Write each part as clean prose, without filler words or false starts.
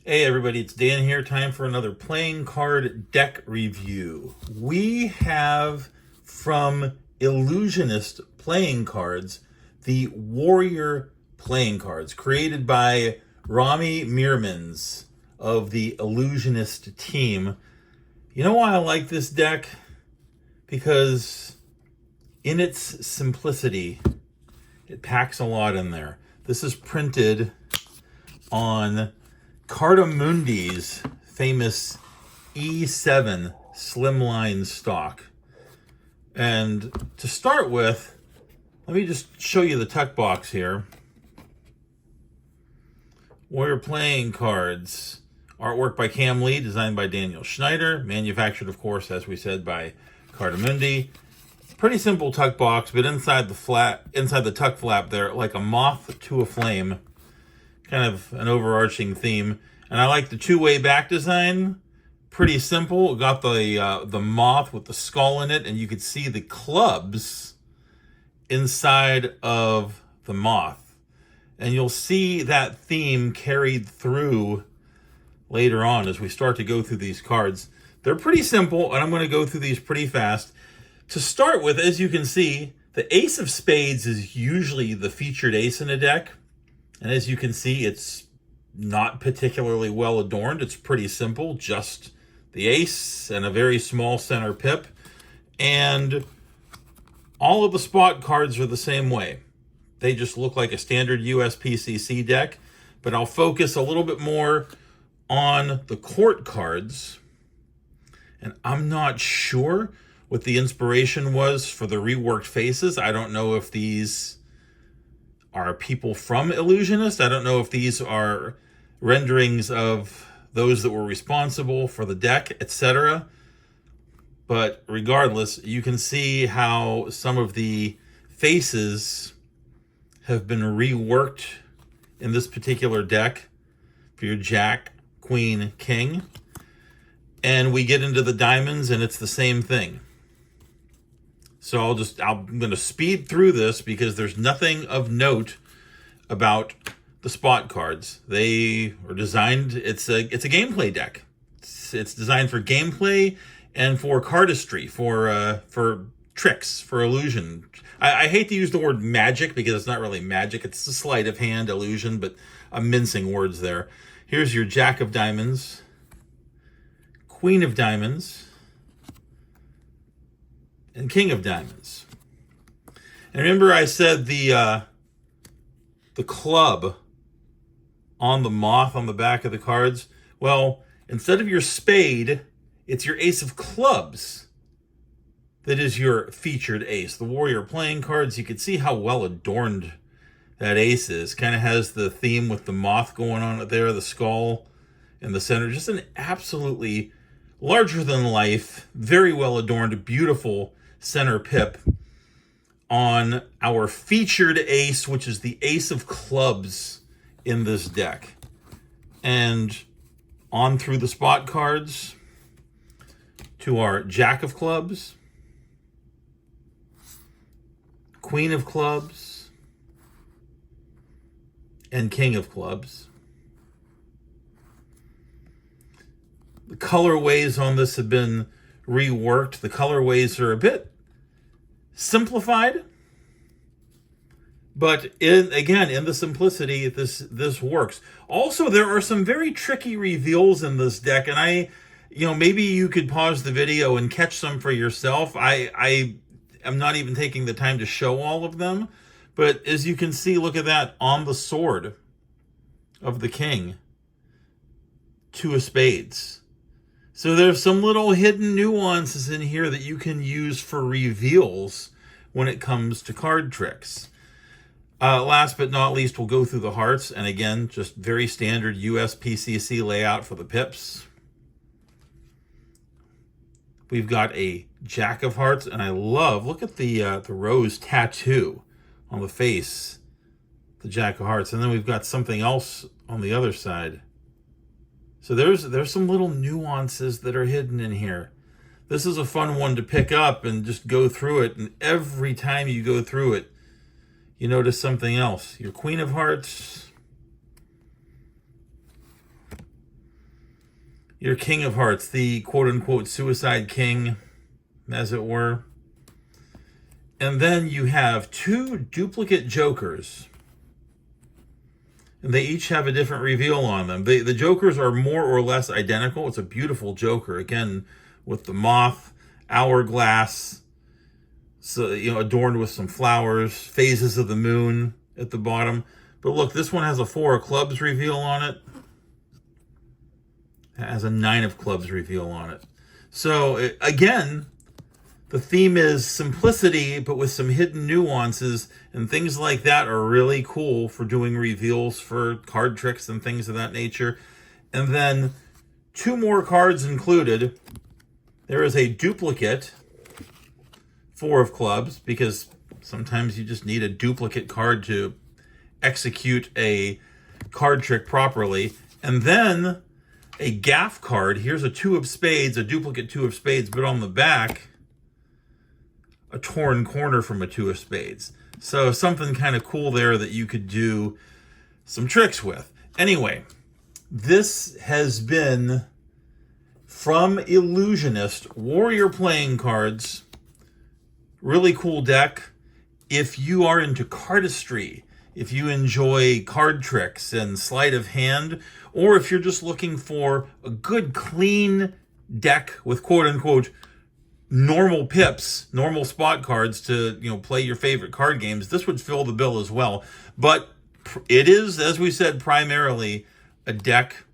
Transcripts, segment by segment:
Hey everybody, it's Dan here. Time for another playing card deck review. We have from Ellusionist playing cards the Warrior playing cards created by Rami Meermans of the Ellusionist team. You know why I like this deck? Because in its simplicity, it packs a lot in there. This is printed on Cartamundi's famous E7 slimline stock. And to start with, let me just show you the tuck box here. Warrior playing cards. Artwork by Cam Lee, designed by Daniel Schneider. Manufactured, of course, as we said, by Cartamundi. Pretty simple tuck box, but inside the tuck flap there, like a moth to a flame. Kind of an overarching theme. And I like the two-way back design. Pretty simple. Got the moth with the skull in it, and you could see the clubs inside of the moth. And you'll see that theme carried through later on as we start to go through these cards. They're pretty simple, and I'm going to go through these pretty fast. To start with, as you can see, the Ace of Spades is usually the featured ace in a deck. And as you can see, it's not particularly well adorned. It's pretty simple, just the ace and a very small center pip. And all of the spot cards are the same way. They just look like a standard USPCC deck. But I'll focus a little bit more on the court cards. And I'm not sure what the inspiration was for the reworked faces. I don't know if these are people from Ellusionist. I don't know if these are renderings of those that were responsible for the deck, etc. But regardless, you can see how some of the faces have been reworked in this particular deck for your Jack, Queen, King. And we get into the diamonds and it's the same thing. So I'm going to speed through this because there's nothing of note about the spot cards. They are designed, it's a gameplay deck. It's designed for gameplay and for cardistry, for tricks, for illusion. I hate to use the word magic because it's not really magic. It's a sleight of hand illusion, but I'm mincing words there. Here's your Jack of Diamonds, Queen of Diamonds, and King of Diamonds. And remember I said the club on the moth on the back of the cards? Well, instead of your spade, it's your ace of clubs that is your featured ace. The Warrior playing cards, you can see how well adorned that ace is. Kind of has the theme with the moth going on it there, the skull in the center. Just an absolutely larger than life, very well adorned, beautiful center pip on our featured ace, which is the ace of clubs in this deck. And on through the spot cards to our Jack of Clubs, Queen of Clubs, and King of Clubs. The colorways on this have been reworked. The colorways are a bit simplified, but in the simplicity, this works. Also, there are some very tricky reveals in this deck, and maybe you could pause the video and catch some for yourself. I am not even taking the time to show all of them, but as you can see, look at that on the sword of the king, two of spades. So there's some little hidden nuances in here that you can use for reveals when it comes to card tricks. Last but not least, we'll go through the hearts. And again, just very standard USPCC layout for the pips. We've got a Jack of Hearts, and I look at the rose tattoo on the face, the Jack of Hearts. And then we've got something else on the other side. So there's some little nuances that are hidden in here. This is a fun one to pick up and just go through it. And every time you go through it, you notice something else. Your Queen of Hearts, your King of Hearts, the quote-unquote Suicide King, as it were. And then you have 2 duplicate Jokers. And they each have a different reveal on them. The Jokers are more or less identical. It's a beautiful Joker. Again, with the moth, hourglass, so, adorned with some flowers, phases of the moon at the bottom. But look, this one has a 4 of clubs reveal on it. It has a 9 of clubs reveal on it. So, again, the theme is simplicity, but with some hidden nuances, and things like that are really cool for doing reveals for card tricks and things of that nature. And then 2 more cards included. There is a duplicate 4 of clubs, because sometimes you just need a duplicate card to execute a card trick properly. And then a gaff card. Here's a 2 of spades, a duplicate 2 of spades, but on the back, a torn corner from a 2 of spades. So something kind of cool there that you could do some tricks with. Anyway, this has been from Ellusionist Warrior Playing Cards. Really cool deck. If you are into cardistry, if you enjoy card tricks and sleight of hand, or if you're just looking for a good clean deck with quote-unquote normal pips, normal spot cards to, play your favorite card games, this would fill the bill as well. But it is, as we said, primarily a deck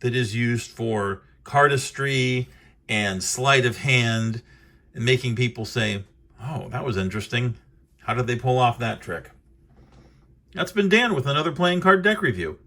that is used for cardistry and sleight of hand and making people say, oh, that was interesting. How did they pull off that trick? That's been Dan with another playing card deck review.